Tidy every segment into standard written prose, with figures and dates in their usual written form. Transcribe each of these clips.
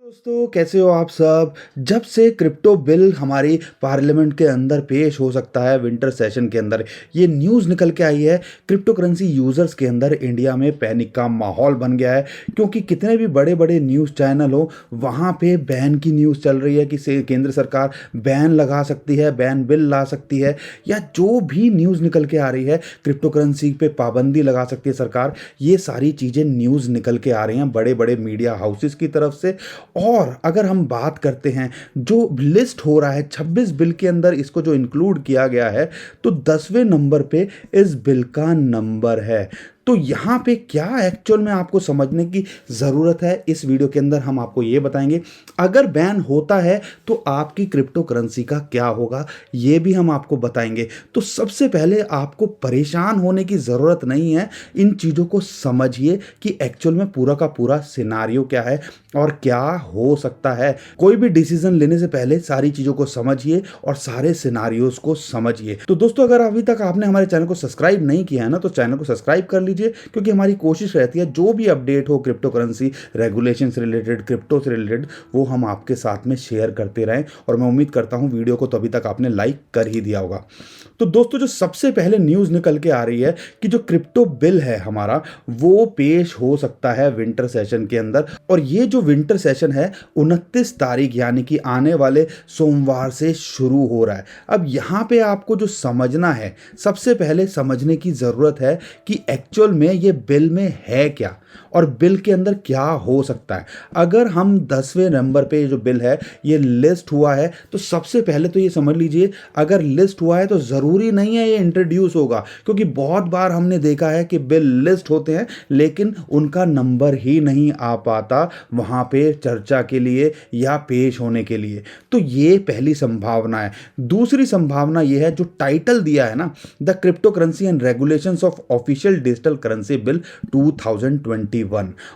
दोस्तों कैसे हो आप सब। जब से क्रिप्टो बिल हमारी पार्लियामेंट के अंदर पेश हो सकता है विंटर सेशन के अंदर, ये न्यूज़ निकल के आई है क्रिप्टो करेंसी यूज़र्स के अंदर इंडिया में पैनिक का माहौल बन गया है। क्योंकि कितने भी बड़े बड़े न्यूज़ चैनल हो वहाँ पे बैन की न्यूज़ चल रही है कि केंद्र सरकार बैन लगा सकती है, बैन बिल ला सकती है, या जो भी न्यूज़ निकल के आ रही है क्रिप्टो करेंसी पे पाबंदी लगा सकती है सरकार। ये सारी चीज़ें न्यूज़ निकल के आ रही हैं बड़े बड़े मीडिया हाउसेस की तरफ से। और अगर हम बात करते हैं जो लिस्ट हो रहा है 26 बिल के अंदर इसको जो इंक्लूड किया गया है, तो 10वें नंबर पे इस बिल का नंबर है। तो यहाँ पे क्या एक्चुअल में आपको समझने की ज़रूरत है, इस वीडियो के अंदर हम आपको ये बताएंगे। अगर बैन होता है तो आपकी क्रिप्टो करेंसी का क्या होगा ये भी हम आपको बताएंगे। तो सबसे पहले आपको परेशान होने की ज़रूरत नहीं है, इन चीज़ों को समझिए कि एक्चुअल में पूरा का पूरा सिनारियो क्या है और क्या हो सकता है। कोई भी डिसीजन लेने से पहले सारी चीज़ों को समझिए और सारे सिनारियोज को समझिए। तो दोस्तों अगर अभी तक आपने हमारे चैनल को सब्सक्राइब नहीं किया है ना, तो चैनल को सब्सक्राइब कर लीजिए, क्योंकि हमारी कोशिश रहती है जो भी अपडेट हो क्रिप्टो करेंसी रेगुलेशन से रिलेटेड, क्रिप्टो से रिलेटेड, वो हम आपके साथ में शेयर करते रहें। और मैं उम्मीद करता हूँ वीडियो को तो अभी तक आपने लाइक कर ही दिया होगा। तो दोस्तों जो सबसे पहले न्यूज़ निकल के आ रही है कि जो क्रिप्टो बिल है हमारा, वो पेश हो सकता है विंटर सेशन के अंदर। और ये जो विंटर सेशन है 29 तारीख यानी कि आने वाले सोमवार से शुरू हो रहा है। अब यहाँ पे आपको जो समझना है, सबसे पहले समझने की ज़रूरत है कि एक्चुअल में ये बिल में है क्या और बिल के अंदर क्या हो सकता है। अगर हम 10वें नंबर पे जो बिल है ये लिस्ट हुआ है, तो सबसे पहले तो ये समझ लीजिए अगर लिस्ट हुआ है तो ज़रूरी नहीं है ये इंट्रोड्यूस होगा। क्योंकि बहुत बार हमने देखा है कि बिल लिस्ट होते हैं लेकिन उनका नंबर ही नहीं आ पाता वहाँ पे चर्चा के लिए या पेश होने के लिए। तो ये पहली संभावना है। दूसरी संभावना ये है जो टाइटल दिया है ना, the crypto currency and regulations of official digital currency bill 2021।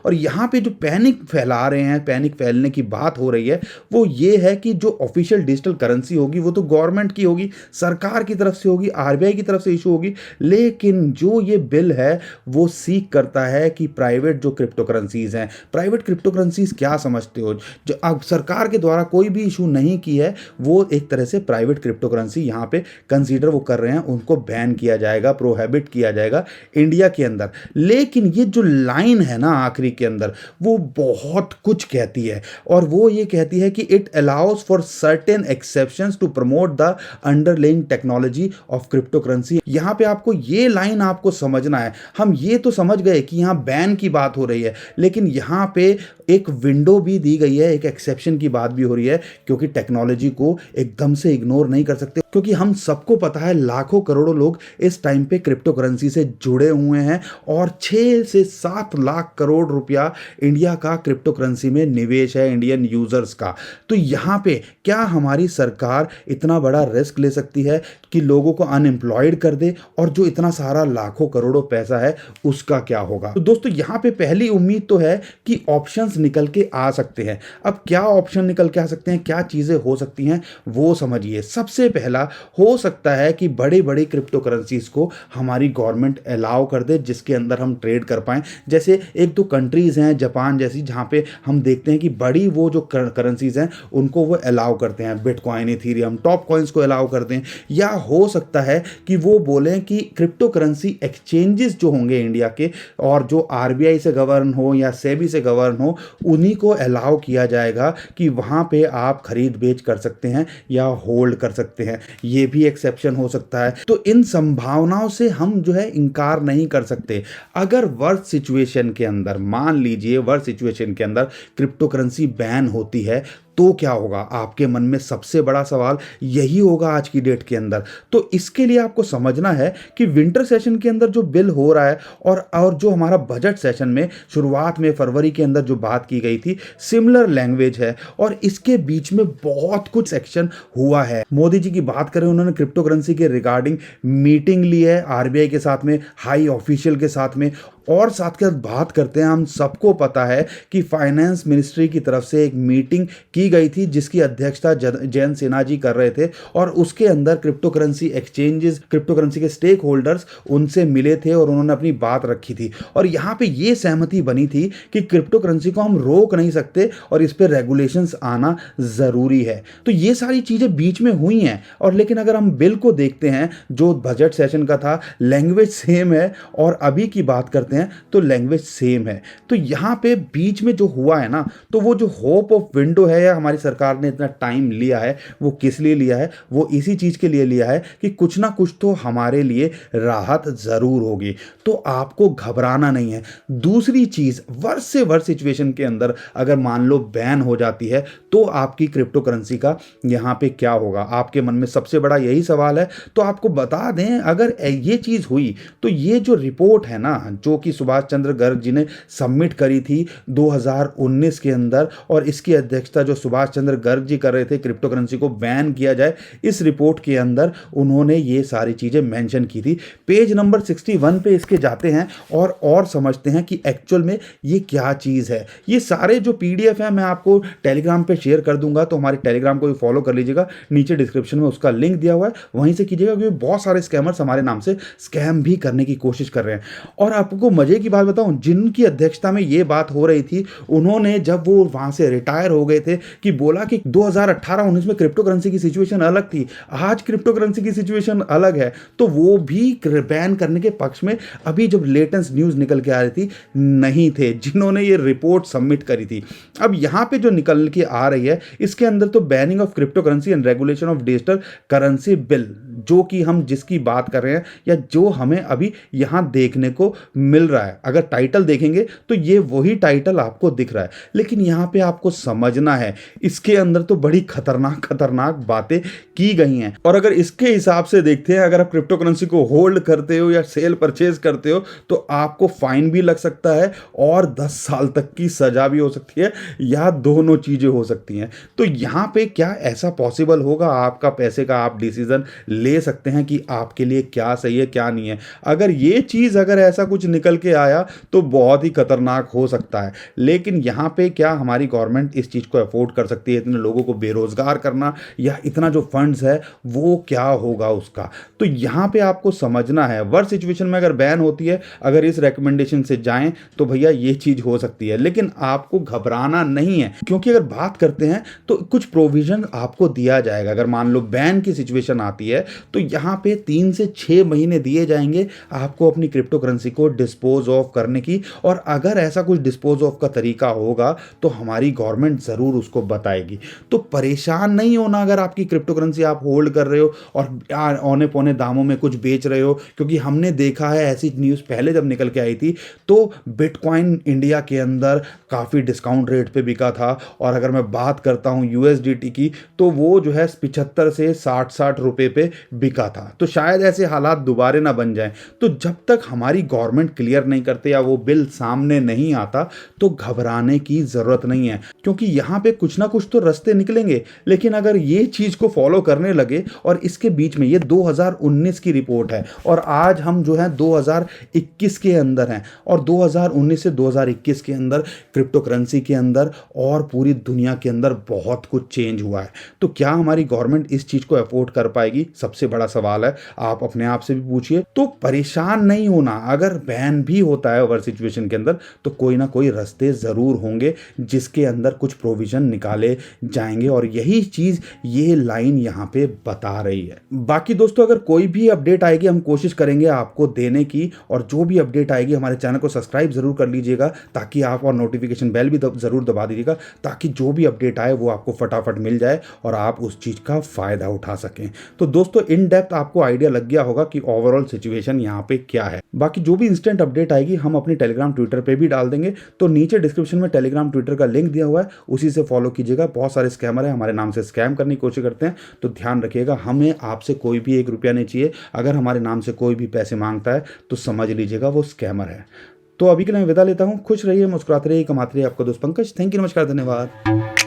और यहाँ पे जो पैनिक फैला रहे हैं, पैनिक फैलने की बात हो रही है, वो ये है कि जो ऑफिशियल डिजिटल करेंसी होगी वो तो गवर्नमेंट की होगी, सरकार की तरफ से होगी, आरबीआई की तरफ से इशू होगी। लेकिन जो ये बिल है वो सीक करता है कि प्राइवेट जो क्रिप्टो करेंसीज हैं, प्राइवेट क्रिप्टो करेंसीज क्या समझते हो, जो अब सरकार के द्वारा कोई भी इशू नहीं की है, वो एक तरह से प्राइवेट क्रिप्टो करेंसी यहाँ पे कंसीडर वो कर रहे हैं, उनको बैन किया जाएगा, प्रोहिबिट किया जाएगा इंडिया के अंदर। लेकिन ये जो लाइन है ना आखिरी के अंदर, वो बहुत कुछ कहती है। और वो ये कहती है कि it allows for certain exceptions to promote the underlying technology of crypto currency. यहां पे आपको ये लाइन आपको समझना है। हम ये तो समझ गए कि यहां बैन की बात हो रही है, लेकिन यहां पे एक विंडो भी दी गई है, एक एक्सेप्शन की बात भी हो रही है। क्योंकि टेक्नोलॉजी को एकदम से इग्नोर नहीं कर सकते, क्योंकि हम सबको पता है लाखों करोड़ों लोग इस टाइम पे क्रिप्टो करेंसी से जुड़े हुए हैं और 6 से 7 लाख करोड़ रुपया इंडिया का क्रिप्टो करेंसी में निवेश है इंडियन यूजर्स का। तो यहाँ पे क्या हमारी सरकार इतना बड़ा रिस्क ले सकती है कि लोगों को अनएम्प्लॉयड कर दे, और जो इतना सारा लाखों करोड़ों पैसा है उसका क्या होगा। तो दोस्तों यहाँ पे पहली उम्मीद तो है कि ऑप्शंस निकल के आ सकते हैं। अब क्या ऑप्शन निकल के आ सकते हैं, क्या चीज़ें हो सकती हैं, वो समझिए। सबसे पहला हो सकता है कि बड़े बड़े क्रिप्टो करेंसीज को हमारी गवर्नमेंट अलाउ कर दे जिसके अंदर हम ट्रेड कर पाएं। जैसे एक दो कंट्रीज़ हैं जापान जैसी, जहाँ पे हम देखते हैं कि बड़ी वो जो करेंसीज हैं उनको वो अलाउ करते हैं, बिटकॉइन, इथीरियम, टॉप कॉइन्स को अलाउ कर दें। या हो सकता है कि वो बोलें कि क्रिप्टो करेंसी एक्सचेंजेस जो होंगे इंडिया के, और जो आरबीआई से गवर्न हो या सेबी से गवर्न हो, उन्हीं को अलाउ किया जाएगा कि वहाँ पे आप खरीद बेच कर सकते हैं या होल्ड कर सकते हैं। ये भी एक्सेप्शन हो सकता है। तो इन संभावनाओं से हम जो है इनकार नहीं कर सकते। अगर वर्स्ट सिचुएशन के अंदर, मान लीजिए वर्स्ट सिचुएशन के अंदर क्रिप्टो करेंसी बैन होती है, तो क्या होगा। आपके मन में सबसे बड़ा सवाल यही होगा आज की डेट के अंदर। तो इसके लिए आपको समझना है कि विंटर सेशन के अंदर जो बिल हो रहा है और जो हमारा बजट सेशन में शुरुआत में फरवरी के अंदर जो बात की गई थी, सिमिलर लैंग्वेज है। और इसके बीच में बहुत कुछ एक्शन हुआ है। मोदी जी की बात करें, उन्होंने क्रिप्टो करेंसी के रिगार्डिंग मीटिंग ली है आरबीआई के साथ में, हाई ऑफिशियल के साथ में, और साथ के साथ बात करते हैं, हम सबको पता है कि फाइनेंस मिनिस्ट्री की तरफ से एक मीटिंग की गई थी जिसकी अध्यक्षता जयंत सिन्हा जी कर रहे थे, और उसके अंदर crypto currency exchanges, crypto currency के स्टेक होल्डर्स उनसे मिले थे और उन्होंने अपनी बात रखी थी। और यहाँ पे ये सहमति बनी थी कि क्रिप्टो करेंसी को हम रोक नहीं सकते और इस पर रेगुलेशंस आना ज़रूरी है। तो ये सारी चीज़ें बीच में हुई हैं। और लेकिन अगर हम बिल को देखते हैं जो बजट सेशन का था, लैंग्वेज सेम है, और अभी की बात करते हैं तो लैंग्वेज सेम है। तो यहाँ पे बीच में जो हुआ है ना, तो वो जो होप ऑफ विंडो है, या हमारी सरकार ने इतना टाइम लिया है, वो किस लिए लिया है? वो इसी चीज़ के लिए लिया है कि कुछ ना कुछ तो हमारे लिए राहत ज़रूर होगी। तो आपको घबराना नहीं है। दूसरी चीज़, वर्ष से वर्ष सिचुएशन के अंदर अगर मान लो बैन हो जाती है तो आपकी क्रिप्टो करेंसी का यहाँ पे क्या होगा? आपके मन में सबसे बड़ा यही सवाल है। तो आपको बता दें, अगर ये चीज़ हुई तो ये जो रिपोर्ट है ना, जो कि सुभाष चंद्र गर्ग जी ने सबमिट करी थी 2019 के अंदर, और इसकी अध्यक्षता जो सुभाष चंद्र गर्ग जी कर रहे थे, क्रिप्टो करेंसी को बैन किया जाए, इस रिपोर्ट के अंदर उन्होंने ये सारी चीज़ें मेंशन की थी। पेज नंबर 61 पे इसके जाते हैं और समझते हैं कि एक्चुअल में ये क्या चीज़ है। ये सारे जो पीडीएफ है मैं आपको टेलीग्राम पे शेयर कर दूंगा, तो हमारे टेलीग्राम को भी फॉलो कर लीजिएगा, नीचे डिस्क्रिप्शन में उसका लिंक दिया हुआ है, वहीं से कीजिएगा, क्योंकि बहुत सारे स्कैमर्स हमारे नाम से स्कैम भी करने की कोशिश कर रहे हैं। और आपको मजे की बात बताऊं, जिनकी अध्यक्षता में ये बात हो रही थी, उन्होंने जब वो वहां से रिटायर हो गए थे कि बोला कि 2018-19 में क्रिप्टो करेंसी की सिचुएशन अलग थी, आज क्रिप्टो करेंसी की सिचुएशन अलग है, तो वो भी बैन करने के पक्ष में अभी जब लेटेस्ट न्यूज़ निकल के आ रही थी नहीं थे, जिन्होंने ये रिपोर्ट सबमिट करी थी। अब यहाँ पे जो निकल के आ रही है, इसके अंदर तो banning of crypto currency and regulation of digital currency bill, जो कि हम जिसकी बात कर रहे हैं, या जो हमें अभी यहाँ देखने को मिल रहा है, अगर टाइटल देखेंगे तो ये वही टाइटल आपको दिख रहा है। लेकिन यहाँ पे आपको समझना है, इसके अंदर तो बड़ी खतरनाक खतरनाक बातें की गई हैं। और अगर इसके हिसाब से देखते हैं, अगर आप क्रिप्टो करेंसी को होल्ड करते हो या सेल परचेज करते हो तो आपको फाइन भी लग सकता है और 10 साल तक की सजा भी हो सकती है, या दोनों चीजें हो सकती हैं। तो यहाँ पे क्या ऐसा पॉसिबल होगा? आपका पैसे का आप डिसीजन ले सकते हैं कि आपके लिए क्या सही है क्या नहीं है। अगर ये चीज, अगर ऐसा कुछ निकल के आया तो बहुत ही खतरनाक हो सकता है। लेकिन यहाँ पे क्या हमारी गवर्नमेंट इस चीज को अफोर्ड कर सकती है? इतने लोगों को बेरोजगार करना, या इतना जो फंड्स है वो क्या होगा उसका? तो यहाँ पे आपको समझना है, वर्ष सिचुएशन में अगर बैन होती है, अगर इस रिकमेंडेशन से जाएं तो भैया ये चीज हो सकती है। लेकिन आपको घबराना नहीं है, क्योंकि अगर बात करते हैं तो कुछ प्रोविजन आपको दिया जाएगा। अगर मान लो बैन की सिचुएशन आती है तो यहाँ पे 3 से 6 महीने दिए जाएंगे आपको अपनी क्रिप्टो करेंसी को डिस्पोज ऑफ करने की। और अगर ऐसा कुछ डिस्पोज ऑफ का तरीका होगा तो हमारी गवर्नमेंट ज़रूर उसको बताएगी। तो परेशान नहीं होना अगर आपकी क्रिप्टो करेंसी आप होल्ड कर रहे हो और औने पौने दामों में कुछ बेच रहे हो, क्योंकि हमने देखा है ऐसी न्यूज़ पहले जब निकल के आई थी तो बिटकॉइन इंडिया के अंदर काफ़ी डिस्काउंट रेट पे बिका था। और अगर मैं बात करता हूँ यूएसडीटी की, तो वो जो है 75 से 60 रुपए पे बिका था। तो शायद ऐसे हालात दोबारा ना बन जाएं। तो जब तक हमारी गवर्नमेंट क्लियर नहीं करते या वो बिल सामने नहीं आता तो घबराने की ज़रूरत नहीं है, क्योंकि यहाँ पे कुछ ना कुछ तो रास्ते निकलेंगे। लेकिन अगर ये चीज़ को फॉलो करने लगे, और इसके बीच में ये 2019 की रिपोर्ट है और आज हम जो है 2021 के अंदर हैं, और 2019 से 2021 के अंदर क्रिप्टो करेंसी के अंदर और पूरी दुनिया के अंदर बहुत कुछ चेंज हुआ है। तो क्या हमारी गवर्नमेंट इस चीज़ को अफोर्ड कर पाएगी? सबसे बड़ा सवाल है, आप अपने आप से भी पूछिए। तो परेशान नहीं होना, अगर बैन भी होता है ओवर सिचुएशन के अंदर तो कोई ना कोई रास्ते ज़रूर होंगे जिसके अंदर कुछ प्रोविजन निकाले जाएंगे, और यही चीज़ ये लाइन यहाँ पे बता रही है। बाकी दोस्तों, अगर कोई भी अपडेट आएगी हम कोशिश करेंगे आपको देने की, और जो भी अपडेट आएगी हमारे चैनल को सब्सक्राइब जरूर कर लीजिएगा ताकि आप, और नोटिफिकेशन बेल भी जरूर दबा दीजिएगा ताकि जो भी अपडेट आए वो आपको फटाफट मिल जाए और आप उस चीज़ का फ़ायदा उठा सकें। तो दोस्तों, इन डेप्थ आपको आइडिया लग गया होगा कि ओवरऑल सिचुएशन यहाँ पे क्या है। बाकी जो भी इंस्टेंट अपडेट आएगी हम अपनी टेलीग्राम ट्विटर पे भी डाल देंगे, तो नीचे डिस्क्रिप्शन में टेलीग्राम ट्विटर का लिंक दिया हुआ है, उसी से फॉलो कीजिएगा। बहुत सारे स्कैमर है हमारे नाम से स्कैम करने की कोशिश करते हैं, तो ध्यान रखिएगा, हमें आपसे कोई भी 1 रुपया नहीं चाहिए। अगर हमारे नाम से कोई भी पैसे मांगता है तो समझ लीजिएगा वो स्कैमर है। तो अभी के लिए मैं विदा लेता हूँ। खुश रहिए, मुस्कुराते रहिए, कमाते रहिए। आपका दोस्त पंकज। थैंक यू, नमस्कार, धन्यवाद।